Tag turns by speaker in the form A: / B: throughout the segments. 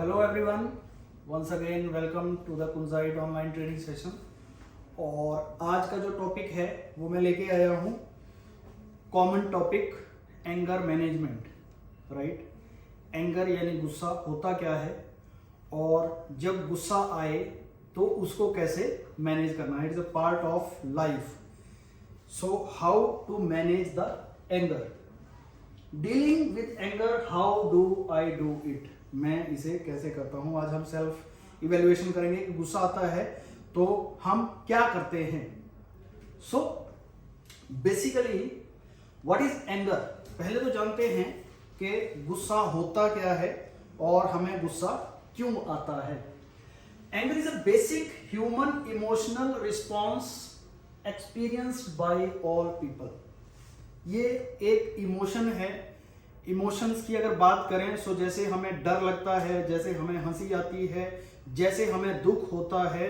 A: Hello everyone, once again welcome to the Kunzite online training session. और आज का जो टॉपिक है वो मैं लेके आया हूँ common topic, anger management. Right, anger यानी गुस्सा होता क्या है और जब गुस्सा आए तो उसको कैसे मैनेज करना है। It is a part of life. So how to manage the anger, dealing with anger, how do I do it, मैं इसे कैसे करता हूं। आज हम सेल्फ इवेल्युएशन करेंगे कि गुस्सा आता है तो हम क्या करते हैं। So basically what is anger, पहले तो जानते हैं कि गुस्सा होता क्या है और हमें गुस्सा क्यों आता है। Anger is a basic human emotional response experienced bye all people. ये एक इमोशन है। इमोशंस की अगर बात करें सो जैसे हमें डर लगता है, जैसे हमें हंसी आती है, जैसे हमें दुख होता है,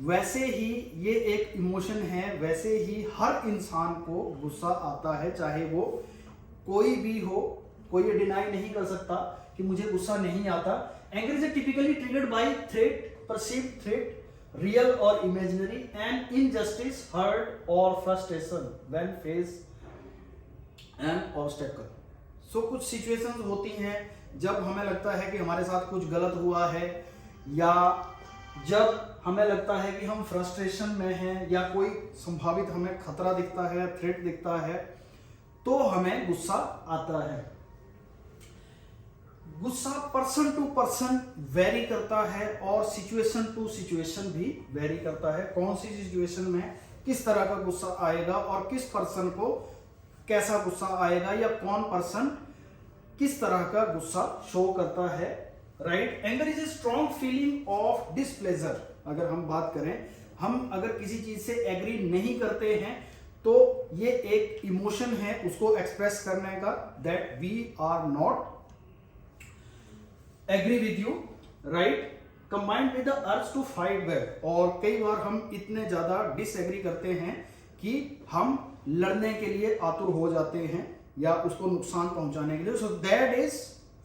A: वैसे ही ये एक इमोशन है। वैसे ही हर इंसान को गुस्सा आता है, चाहे वो कोई भी हो। कोई ये डिनाई नहीं कर सकता कि मुझे गुस्सा नहीं आता। Anger is typically triggered by threat, perceived threat, real or imaginary, and injustice, hurt और frustration when face an obstacle. So कुछ सिचुएशंस होती हैं जब हमें लगता है कि हमारे साथ कुछ गलत हुआ है, या जब हमें लगता है कि हम फ्रस्ट्रेशन में हैं, या कोई संभावित हमें खतरा दिखता है, थ्रेट दिखता है, तो हमें गुस्सा आता है। गुस्सा पर्सन टू पर्सन वेरी करता है और सिचुएशन टू सिचुएशन भी वेरी करता है। कौन सी सिचुएशन में किस तरह का गुस्सा आएगा और किस पर्सन को कैसा गुस्सा आएगा, या कौन पर्सन किस तरह का गुस्सा शो करता है। Right, anger is a strong feeling of displeasure. अगर हम बात करें, हम अगर किसी चीज से एग्री नहीं करते हैं तो ये एक इमोशन है उसको एक्सप्रेस करने का, that we are not agree with you. Right, combined with the urge to fight back. और कई बार हम इतने ज्यादा डिसएग्री करते हैं कि हम लड़ने के लिए आतुर हो जाते हैं या उसको नुकसान पहुंचाने के लिए। सो that is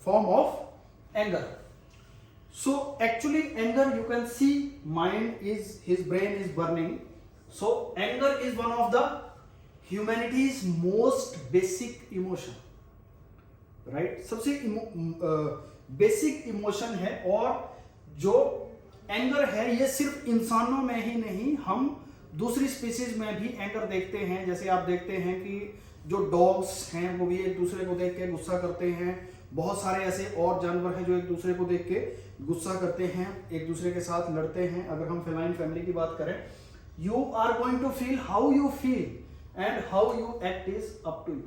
A: form of anger. So actually anger, you can see mind is, his brain is burning. So anger is one of the humanities most basic emotion. Right, सबसे बेसिक इमोशन है। और जो एंगर है ये सिर्फ इंसानों में ही नहीं, हम दूसरी स्पीसीज में भी एंगर देखते हैं। जैसे आप देखते हैं कि जो डॉग्स हैं वो भी एक दूसरे को देख के गुस्सा करते हैं। बहुत सारे ऐसे और जानवर हैं जो एक दूसरे को देख के गुस्सा करते हैं, एक दूसरे के साथ लड़ते हैं। अगर हम फेलाइन फैमिली की बात करें, you are going to feel how you feel and how you act is up to you.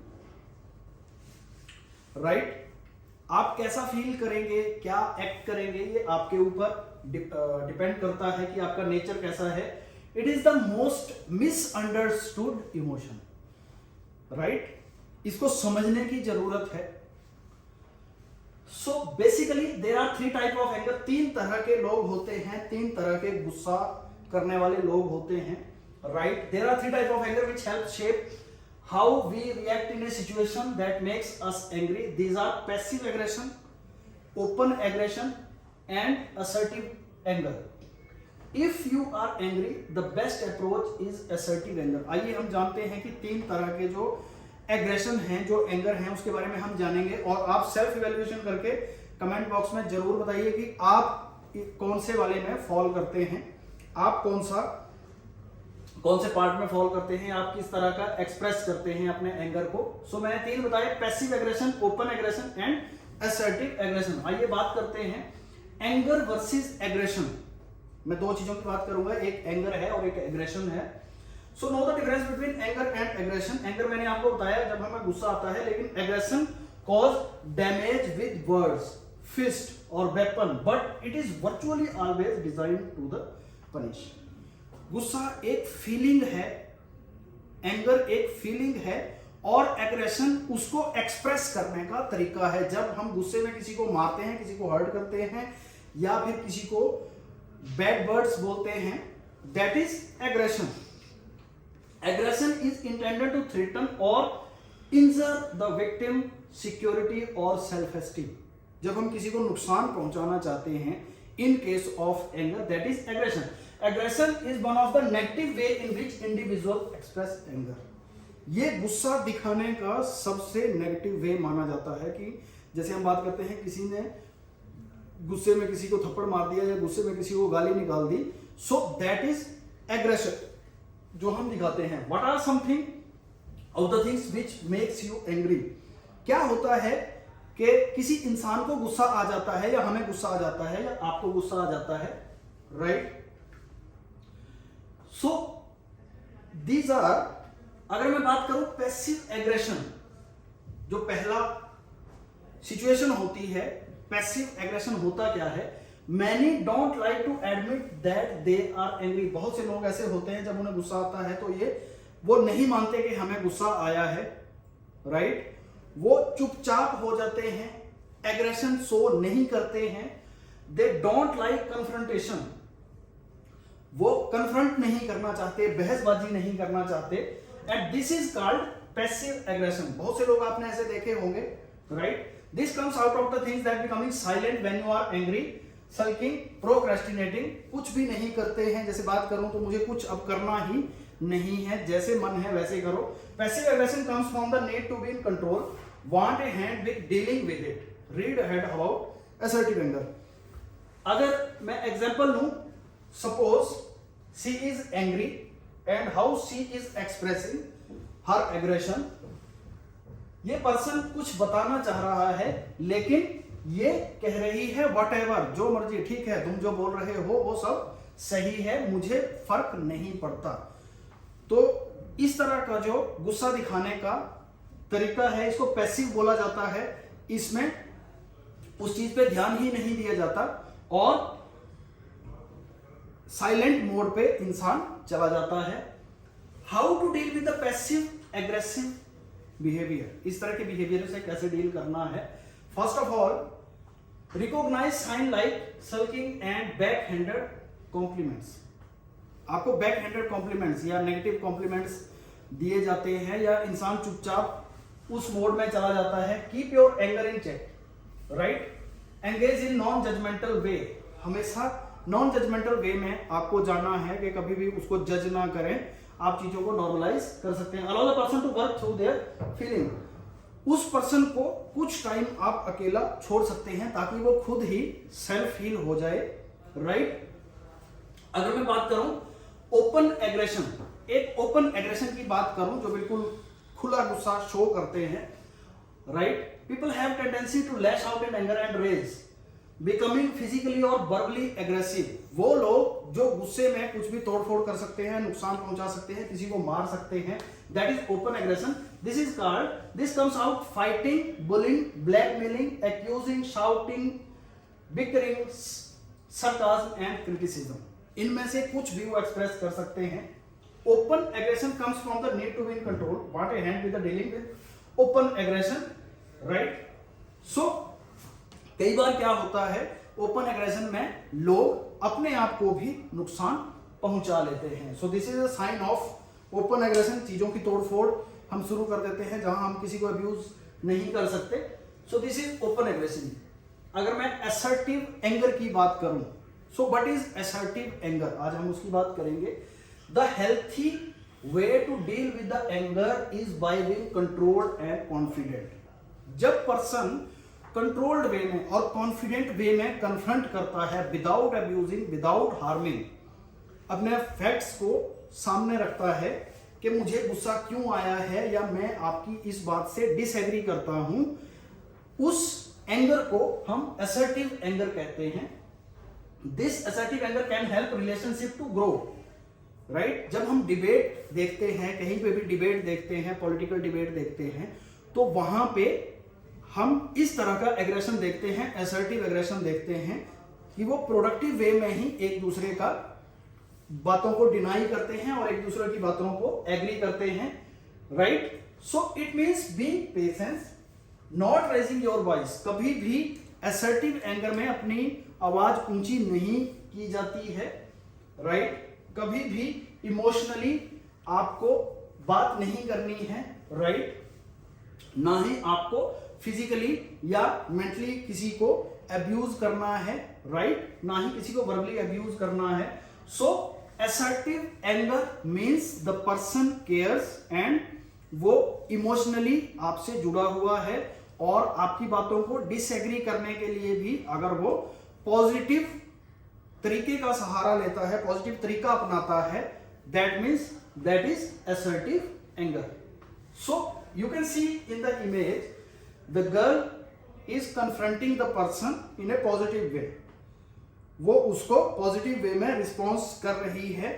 A: Right, आप कैसा फील करेंगे, क्या एक्ट करेंगे, ये आपके ऊपर डिपेंड करता है कि आपका नेचर कैसा है। It is the most misunderstood emotion. Right, इसको समझने की जरूरत है। So basically there are three type of anger. तीन तरह के लोग होते हैं, तीन तरह के गुस्सा करने वाले लोग होते हैं। Right, there are three type of anger which help shape how we react in a situation that makes us angry. These are passive aggression, open aggression and assertive anger. If you are angry, the best approach is assertive anger. आइए हम जानते हैं कि तीन तरह के जो aggression हैं, जो एंगर हैं, उसके बारे में हम जानेंगे। और आप सेल्फ इवैल्यूएशन करके कमेंट बॉक्स में जरूर बताइए कि आप कौन से वाले में फॉल करते हैं, आप कौन से पार्ट में फॉल करते हैं, आप किस तरह का एक्सप्रेस करते हैं अपने एंगर को। सो मैंने तीन बताए, passive aggression, open aggression and assertive aggression. आइए बात करते हैं एंगर वर्सेस एग्रेशन। मैं दो चीजों की बात करूंगा, एक एंगर है और एक एग्रेशन है। So know the difference between anger and aggression. Anger मैंने आपको बताया जब हमें गुस्सा आता है, लेकिन aggression cause damage with words, fist और weapon, but it is virtually always designed to the punish. गुस्सा एक फीलिंग है, एंगर एक फीलिंग है, और एग्रेशन उसको एक्सप्रेस करने का तरीका है। जब हम गुस्से में किसी को मारते हैं, किसी को हर्ट करते हैं, या फिर किसी को बैड वर्ड्स बोलते हैं, that is aggression. Aggression is intended to threaten और इंजर द विक्टिम सिक्योरिटी और सेल्फ एस्टीम। जब हम किसी को नुकसान पहुंचाना चाहते हैं, in case of anger, that is aggression. Aggression is one of the negative way in which individual express anger. ये गुस्सा दिखाने का सबसे नेगेटिव वे माना जाता है कि जैसे हम बात करते हैं किसी ने गुस्से में किसी को थप्पड़ मार दिया या गुस्से में किसी को गाली निकाल दी, सो दैट इज एग्रेशन जो हम दिखाते हैं. What are something of the things which makes you angry. क्या होता है कि किसी इंसान को गुस्सा आ जाता है या हमें गुस्सा आ जाता है या आपको गुस्सा आ जाता है, राइट. सो दीज आर, अगर मैं बात करूं पैसिव एग्रेशन, जो पहला सिचुएशन होती है, पैसिव एग्रेशन होता क्या है. Many don't like to admit that they are angry. बहुत से लोग ऐसे होते हैं जब उन्हें गुस्सा आता है तो वो नहीं मानते कि हमें गुस्सा आया है, राइट. वो चुपचाप हो जाते हैं, एग्रेशन शो नहीं करते हैं. They don't like confrontation. वो कन्फ्रंट नहीं करना चाहते, बहसबाजी नहीं करना चाहते. And this is called passive aggression. बहुत से लोग आपने ऐसे देखे होंगे, right. This comes out of the things that becoming silent when you are angry, sulking, procrastinating. कुछ भी नहीं करते हैं. जैसे बात करूं तो मुझे कुछ अब करना ही नहीं है, जैसे मन है वैसे करो. Passive aggression comes from the need to be in control, want a hand with dealing with it. Read ahead about assertive anger. अगर मैं एग्जांपल लूं, suppose she is angry and how she is expressing her aggression. ये person कुछ बताना चाह रहा है लेकिन ये कह रही है व्हाटएवर, जो मर्जी, ठीक है, तुम जो बोल रहे हो वो सब सही है, मुझे फर्क नहीं पड़ता. तो इस तरह का जो गुस्सा दिखाने का तरीका है, इसको पैसिव बोला जाता है. इसमें उस चीज पे ध्यान ही नहीं दिया जाता और साइलेंट मोड पे इंसान चला जाता है. How to deal with the passive aggressive behaviour. इस तरह के बिहेवियर से कैसे डील करना है. First of all, recognise sign like sulking and back handed compliments. आपको बैक हैंडेड कॉम्प्लीमेंट्स या नेगेटिव कॉम्प्लीमेंट्स दिए जाते हैं या इंसान चुपचाप उस मोड में चला जाता है. Keep your anger in check, right. Engage in non judgmental way. हमेशा नॉन जजमेंटल वे में आपको जाना है कि कभी भी उसको जज ना करें, आप चीजों को नॉर्मलाइज कर सकते हैं. Allow the person to work through their feeling. उस पर्सन को कुछ टाइम आप अकेला छोड़ सकते हैं ताकि वो खुद ही सेल्फ हील हो जाए, राइट. अगर मैं बात करूं ओपन एग्रेशन, एक ओपन एग्रेशन की बात करूं जो बिल्कुल खुला गुस्सा शो करते हैं, right. People have tendency to lash out in anger and rage, becoming physically और वर्बली एग्रेसिव. वो लोग जो गुस्से में कुछ भी तोड़फोड़ कर सकते हैं, नुकसान पहुंचा सकते हैं, किसी को मार सकते हैं, that is open aggression. This is called, this comes out fighting, bullying, blackmailing, accusing, shouting, bickering, sarcasm and criticism. इनमें से कुछ भी वो एक्सप्रेस कर सकते हैं. Open aggression comes from the need to be in control, want a hand with the dealing with open aggression, right. So कई बार क्या होता है, ओपन एग्रेशन में लोग अपने आप को भी नुकसान पहुंचा लेते हैं. So this is a sign of open aggression. चीजों की तोड़फोड़ हम शुरू कर देते हैं जहां हम किसी को अब्यूज नहीं कर सकते. So this is open aggression. अगर मैं असर्टिव एंगर की बात करूं, so what is assertive anger, आज हम उसकी बात करेंगे. The healthy way to deal with the anger is by being controlled and confident. जब पर्सन कंट्रोल्ड वे में और कॉन्फिडेंट वे में कन्फ्रंट करता है, विदाउट अब्यूजिंग, विदाउट हार्मिंग, अपने फैक्ट्स को सामने रखता है कि मुझे गुस्सा क्यों आया है या मैं आपकी इस बात से डिसएग्री करता हूं, उस एंगर को हम असर्टिव एंगर कहते हैं. This assertive anger can help relationship to grow, right. जब हम डिबेट देखते हैं, कहीं पे भी डिबेट देखते हैं, पॉलिटिकल डिबेट देखते हैं, तो वहां पे हम इस तरह का एग्रेशन देखते हैं, असर्टिव एग्रेशन देखते हैं कि वो प्रोडक्टिव वे में ही एक दूसरे का बातों को डिनाई करते हैं और एक दूसरे की बातों को एग्री करते हैं, right. So it means being patience, not raising your voice. कभी भी असर्टिव एंगर में अपनी आवाज ऊंची नहीं की जाती है, राइट. कभी भी इमोशनली आपको बात नहीं करनी है, राइट. ना ही आपको फिजिकली या मेंटली किसी को अब्यूज करना है, राइट, ना ही किसी को वर्बली अब्यूज करना है। So assertive anger means the person cares and वो इमोशनली आपसे जुड़ा हुआ है और आपकी बातों को डिसएग्री करने के लिए भी अगर वो पॉजिटिव तरीके का सहारा लेता है, पॉजिटिव तरीका अपनाता है, that means that is assertive anger. So you can see in the image the girl is confronting the person in A positive way. वो उसको पॉजिटिव वे में रिस्पॉन्स कर रही है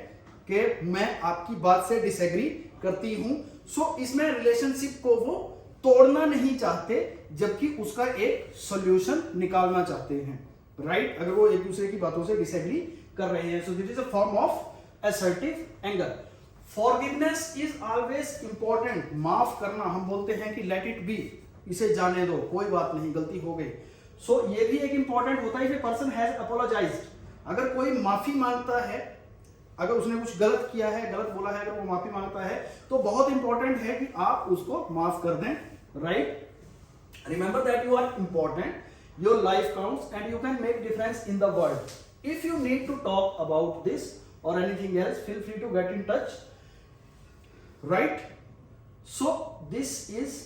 A: कि मैं आपकी बात से डिसएग्री करती हूं। सो इसमें रिलेशनशिप को वो तोड़ना नहीं चाहते जबकि उसका एक सॉल्यूशन निकालना चाहते हैं, राइट, अगर वो एक दूसरे की बातों से डिसएग्री कर रहे हैं। So this is a form of assertive anger. Forgiveness is always important. माफ करना, हम बोलते हैं कि लेट इट बी, इसे जाने दो, कोई बात नहीं, गलती हो गई। सो ये भी एक इंपॉर्टेंट होता है, if a person has apologised, अगर कोई माफी मांगता है, अगर उसने कुछ गलत किया है, गलत बोला है, अगर वो माफी मांगता है तो बहुत इंपॉर्टेंट है कि आप उसको माफ कर दें, right. Remember that you are important, your life counts and you can make difference in the world. If you need to talk about this or anything else, feel free to get in touch, right. So this is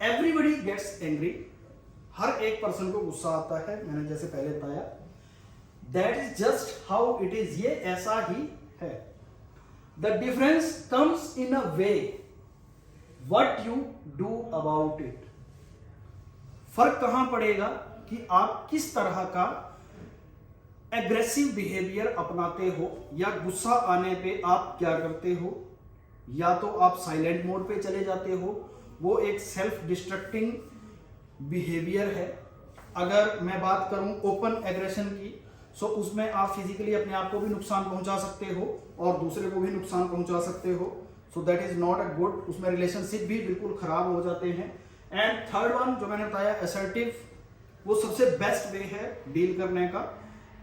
A: everybody gets angry, हर एक person को गुस्सा आता है, मैंने जैसे पहले बताया। That is just how it is, ये ऐसा ही है। The difference comes in a way what you do about it. फर्क कहां पड़ेगा कि आप किस तरह का एग्रेसिव बिहेवियर अपनाते हो, या गुस्सा आने पे आप क्या करते हो, या तो आप साइलेंट मोड पे चले जाते हो, वो एक सेल्फ डिस्ट्रक्टिंग बिहेवियर है। अगर मैं बात करूं ओपन एग्रेशन की, सो उसमें आप फिजिकली अपने आप को भी नुकसान पहुंचा सकते हो और दूसरे को भी नुकसान पहुंचा सकते हो। सो that is not a good, उसमें रिलेशनशिप भी बिल्कुल खराब हो जाते हैं। एंड थर्ड वन जो मैंने बताया असर्टिव, वो सबसे बेस्ट वे है डील करने का,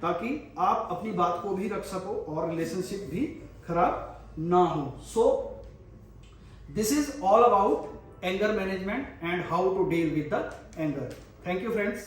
A: ताकि आप अपनी बात को भी रख सको और रिलेशनशिप भी खराब ना हो। सो this is all about anger management and how to deal with the anger. Thank you friends.